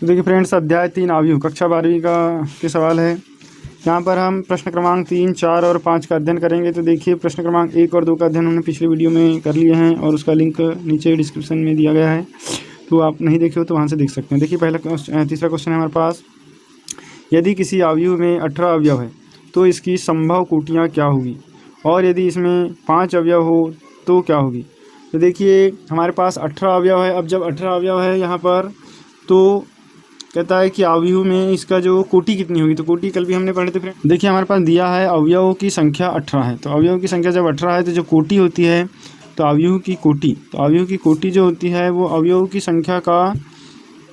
तो देखिए फ्रेंड्स, अध्याय 3 अवयव कक्षा 12वीं का के सवाल है। यहाँ पर हम प्रश्न क्रमांक 3, 4 और 5 का अध्ययन करेंगे। तो देखिए प्रश्न क्रमांक 1 और 2 का अध्ययन हमने पिछले वीडियो में कर लिए हैं और उसका लिंक नीचे डिस्क्रिप्शन में दिया गया है, तो आप नहीं देखे हो तो वहाँ से देख सकते हैं। देखिए तीसरा क्वेश्चन है हमारे पास, यदि किसी अवयव में 18 अवयव है तो इसकी संभव कोटियाँ क्या होगी, और यदि इसमें 5 अवयव हो तो क्या होगी। तो देखिए हमारे पास 18 अवयव है। अब जब 18 अवयव है यहाँ पर, तो कहता है कि अवयव में इसका जो कोटि कितनी होगी। तो कोटि कल भी हमने पढ़े थे फ्रेंड। देखिए हमारे पास दिया है अवयवों की संख्या 18 है, तो अवयवों की संख्या जब 18 है तो जो कोटि होती है, तो अवयव की कोटि जो होती है वो अवयवों की संख्या का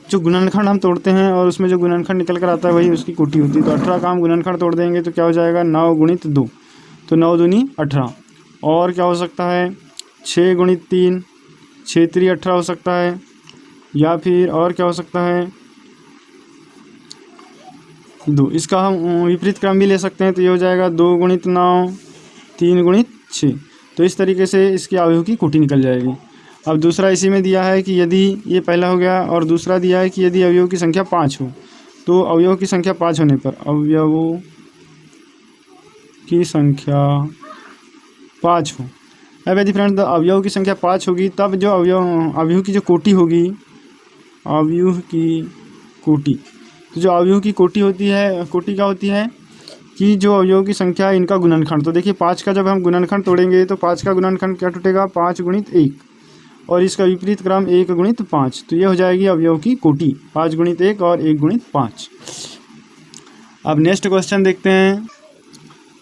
जो गुणनखंड हम तोड़ते हैं और उसमें जो गुणनखंड निकल कर आता है वही उसकी कोटि होती है। तो 18 का हम गुणनखंड तोड़ देंगे तो क्या हो जाएगा, 9 गुणित 2, तो 9 दूनी 18। और क्या हो सकता है, 6 गुणित 3, 6 3 18 हो सकता है। या फिर और क्या हो सकता है, 2। इसका हम विपरीत क्रम भी ले सकते हैं, तो ये हो जाएगा 2 गुणित 9, 3 गुणित 6। तो इस तरीके से इसकी अवयव की कोटि निकल जाएगी। अब दूसरा इसी में दिया है कि यदि, ये पहला हो गया, और दूसरा दिया है कि यदि अवयव की संख्या 5 हो, तो अवयव की संख्या 5 होने पर अवयवों की संख्या 5 हो। अब यदि फ्रेंड अवयव की संख्या 5 होगी तब जो अवयव की जो कोटि होगी, अवयव की कोटि, तो जो अवयव की कोटि होती है, कोटि क्या होती है कि जो अवयव की संख्या है इनका गुणनखंड। तो देखिए 5 का जब हम गुणनखंड तोड़ेंगे तो 5 का गुणनखंड क्या टूटेगा, 5 गुणित 1, और इसका विपरीत क्रम 1 गुणित 5। तो ये हो जाएगी अवयव की कोटि, 5 गुणित 1 और 1 गुणित 5। अब नेक्स्ट क्वेश्चन देखते हैं।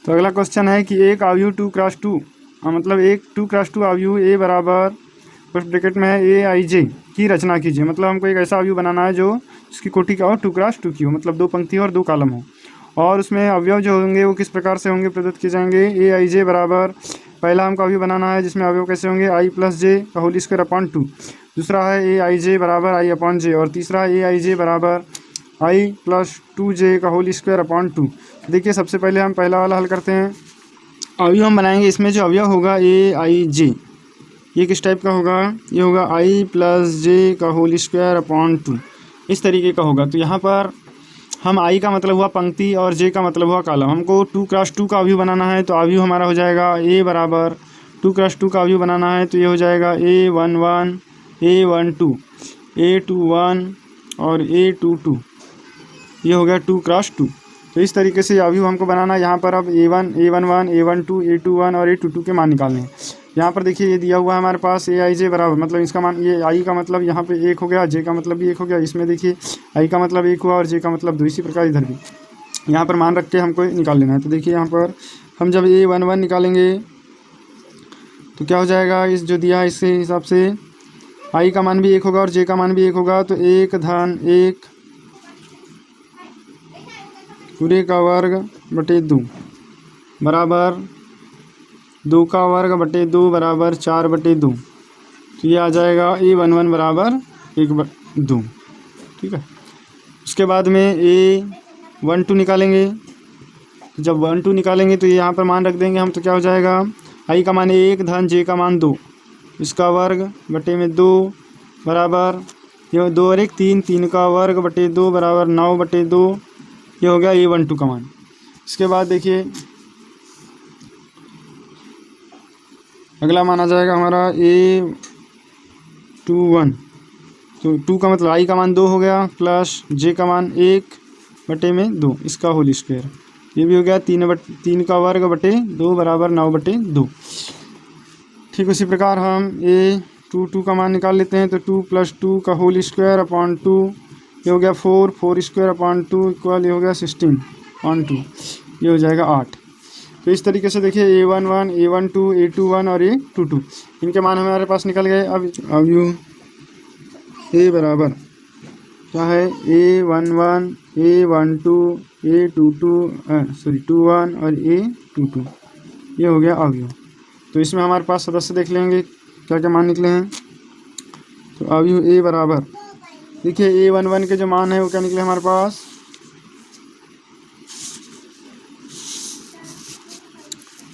तो अगला क्वेश्चन है कि एक अवयव 2x2, मतलब एक 2x2 अवयव ए बराबर फर्स्ट ब्रैकेट में है ए आई जे की रचना कीजिए। मतलब हमको एक ऐसा अवयव बनाना है जो इसकी कोटि क्या हो, 2x2 की हो, मतलब 2 पंक्ति और 2 कॉलम हो, और उसमें अवयव जो होंगे वो किस प्रकार से होंगे, प्रदत्त किए जाएंगे। ए आई जे बराबर, पहला हमको अवयव बनाना है जिसमें अवयव कैसे होंगे, आई प्लस जे का होल स्क्वायर अपॉन 2। दूसरा है ए आई जे बराबर आई अपॉन जे, और तीसरा है ए आई जे बराबर आई प्लस 2j का होल स्क्वायर अपॉन 2। देखिए सबसे पहले हम पहला वाला हल करते हैं। अवयव हम बनाएंगे, इसमें जो अवयव होगा ए आई जे, ये किस टाइप का होगा, ये होगा आई प्लस जे का होल स्क्वायर अपॉन 2, इस तरीके का होगा। तो यहाँ पर हम आई का मतलब हुआ पंक्ति और जे का मतलब हुआ कॉलम। हमको 2x2 का अवयव बनाना है, तो अवयव हमारा हो जाएगा ए बराबर 2x2 का अवयव बनाना है, तो ये हो जाएगा A11, A12, A21 और A22, ये हो गया 2x2। तो इस तरीके से अवयव हमको बनाना है। यहाँ पर अब A1, A11, A12, A21 और A22 के मान निकालने हैं। यहाँ पर देखिए ये दिया हुआ है हमारे पास ए आई जे बराबर, मतलब इसका मान, ये आई का मतलब यहाँ पे 1 हो गया, जे का मतलब भी 1 हो गया। इसमें देखिए आई का मतलब 1 हुआ और जे का मतलब 2। इसी प्रकार इधर भी यहाँ पर मान रख के हमको निकाल लेना है। तो देखिए यहाँ पर हम जब A11 निकालेंगे तो क्या हो जाएगा, इस जो दिया है इसके हिसाब से आई का मान भी 1 होगा और जे का मान भी 1 होगा। तो 1 धन 1 पूरे का वर्ग बटे 2 बराबर 2 का वर्ग बटे 2 बराबर 4 बटे 2। तो ये आ जाएगा A11 बराबर 1/2। ठीक है। उसके बाद में A12 निकालेंगे। जब 12 निकालेंगे तो यहाँ पर मान रख देंगे हम, तो क्या हो जाएगा, आई का मान 1 धन जे का मान 2, इसका वर्ग बटे में 2 बराबर, ये 2 और 1 3, 3 का वर्ग बटे 2 बराबर 9 बटे 2। ये हो गया A12 का मान। इसके बाद देखिए अगला मान आ जाएगा हमारा A21। तो 2 का मतलब आई का मान 2 हो गया, प्लस जे का मान 1 बटे में 2, इसका होल स्क्वायर, ये भी हो गया 3 का वर्ग बटे 2 बराबर 9 बटे 2। ठीक उसी प्रकार हम A22 का मान निकाल लेते हैं। तो 2 + 2 का होल स्क्वायर अपॉन 2, ये हो गया 4 स्क्वायर अपॉन 2 इक्वल, ये हो गया 16/2, ये हो जाएगा 8। तो इस तरीके से देखिए A11, A12, A21 और A22 इनके मान हमारे पास निकल गए। अब अवयव ए बराबर क्या है, A11, A12, A21 और A22, ये हो गया अवयव। तो इसमें हमारे पास सदस्य देख लेंगे क्या क्या मान निकले हैं। तो अवयव ए बराबर देखिए A11 के जो मान है वो क्या निकले हमारे पास,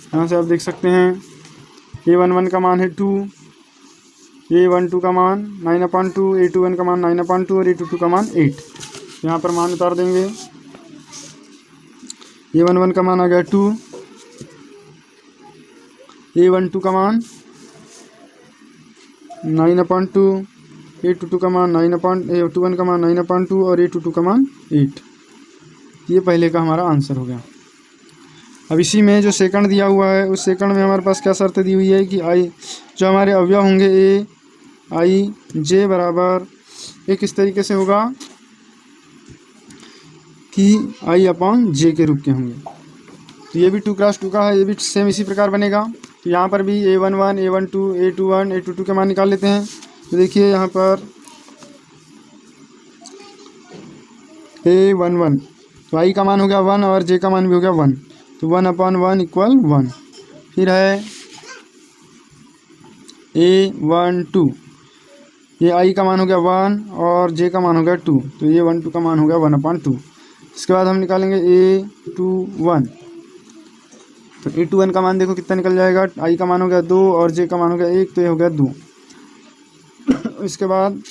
यहाँ से आप देख सकते हैं A11 का मान है 2, A12 का मान 9/2, A21 का मान 9/2 और A22 का मान 8। यहाँ पर मान उतार देंगे। A11 का मान आ गया 2, A12 का मान 9/2, A22 का मान A21 का मान 9/2 और A22 का मान 8। ये पहले का हमारा आंसर हो गया। अब इसी में जो सेकंड दिया हुआ है उस सेकंड में हमारे पास क्या शर्त दी हुई है कि आई जो हमारे अवयव होंगे ए आई जे बराबर एक इस तरीके से होगा कि आई अपॉन जे के रूप के होंगे। तो ये भी 2x2 का है, ये भी सेम इसी प्रकार बनेगा। तो यहाँ पर भी A11, A12, A21, A22 के मान निकाल लेते हैं। तो देखिए यहाँ पर A11 तो आई का मान हो गया 1 और जे का मान भी हो गया 1, तो 1/1 = 1। फिर है A12 ये आई का मान हो गया 1 और जे का मान हो गया 2, तो A12 का मान हो गया 1/2। इसके बाद हम निकालेंगे A21, तो A21 का मान देखो कितना निकल जाएगा, आई का मान हो गया 2 और जे का मान हो गया 1, तो ये हो गया 2। इसके बाद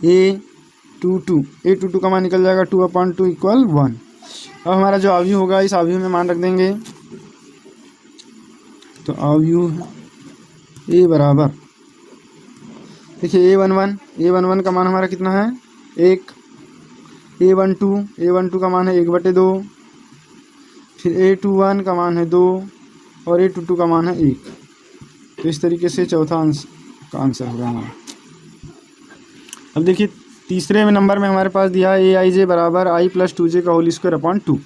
A22 का मान निकल जाएगा 2/2 = 1। अब हमारा जो अवयव होगा इस अवयव में मान रख देंगे। तो अवयव ए बराबर देखिए A11 का मान हमारा कितना है 1, A12 का मान है 1/2, फिर A21 का मान है 2 और A22 का मान है 1। तो इस तरीके से चौथा का आंसर होगा हमारा। अब देखिए तीसरे में नंबर में हमारे पास दिया है AIJ बराबर I + 2J का होल स्क्वायर अपॉन 2।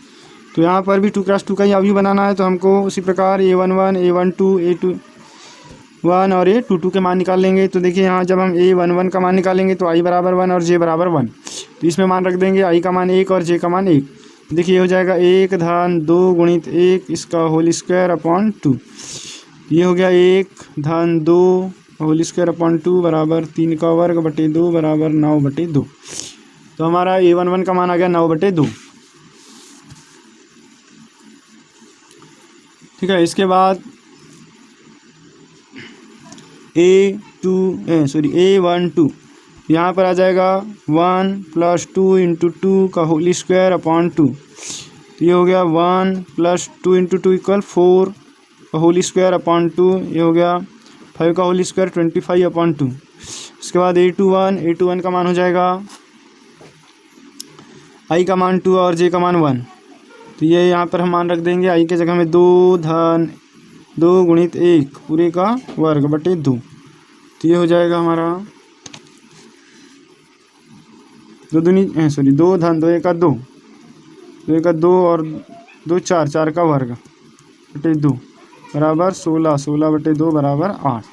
तो यहाँ पर भी 2x2 का ही अवयव बनाना है। तो हमको उसी प्रकार A11, A12, A21 और A22 के मान निकाल लेंगे। तो देखिए यहाँ जब हम A11 का मान निकालेंगे तो I बराबर 1 और J बराबर 1, तो इसमें मान रख देंगे I का मान 1 और J का मान 1। देखिए ये हो जाएगा 1 धन 2 गुणित 1 इसका होल स्क्वायर अपॉन 2। ये हो गया 1 धन 2 होल स्क्वायर अपॉन 2 बराबर 3 का वर्ग बटे 2 बराबर 9/2। तो हमारा A11 का मान आ गया 9/2। ठीक है, इसके बाद A12 यहाँ पर आ जाएगा 1 + 2 × 2 का होल स्क्वायर अपॉन 2। तो ये हो गया 1 + 2 × 2 = 4 का होल स्क्वायर अपॉन 2। ये हो गया 5 का होल स्क्वायर 25/2। उसके बाद A21 का मान हो जाएगा I का मान 2 और J का मान 1। तो ये यहाँ पर हम मान रख देंगे I के जगह में 2 धन 2 गुणित 1 पूरे का वर्ग बटे 2। तो ये हो जाएगा हमारा 2 धन 2 1 2, 2 1 2 और 2 4 का वर्ग बटे 2 बराबर 16, 16/2 बराबर 8।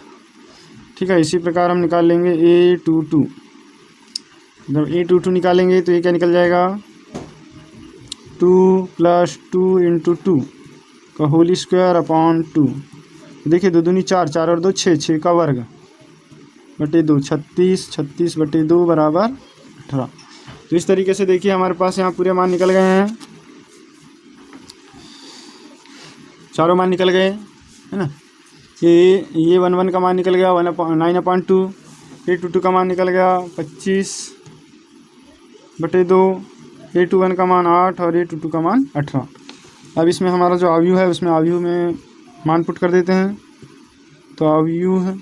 ठीक है, इसी प्रकार हम निकाल लेंगे A22। जब A22 निकालेंगे तो ये क्या निकल जाएगा 2 + 2 × 2 का होल स्क्वायर अपॉन 2। देखिए 2 दूनी 4, 4 और 2 6, 6 का वर्ग बटे 2 36, 36/2 बराबर 18। तो इस तरीके से देखिए हमारे पास यहाँ पूरे मान निकल गए हैं, चारों मान निकल गए, है ना। ये 11 का मान निकल गया 9/2, A22 का मान निकल गया 25/2, A21 का मान 8 और A22 का मान 18। अब इसमें हमारा जो अवयव है उसमें अवयव में मान पुट कर देते हैं। तो अवयव है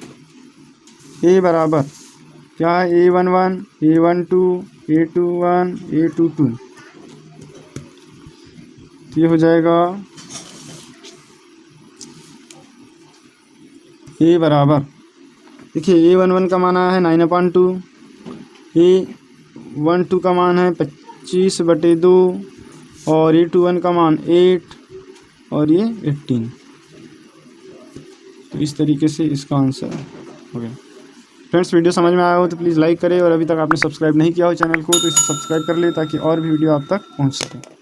A बराबर क्या है A11, A12, A21, A22। तो ये हो जाएगा A बराबर देखिए A11 का मान है 9/2, A12 का मान है 25/2 और A21 का मान 8 और ये 18। तो इस तरीके से इसका आंसर हो गया। फ्रेंड्स, वीडियो समझ में आया हो तो प्लीज़ लाइक करें और अभी तक आपने सब्सक्राइब नहीं किया हो चैनल को तो इसे सब्सक्राइब कर ले ताकि और भी वीडियो आप तक पहुंच सके।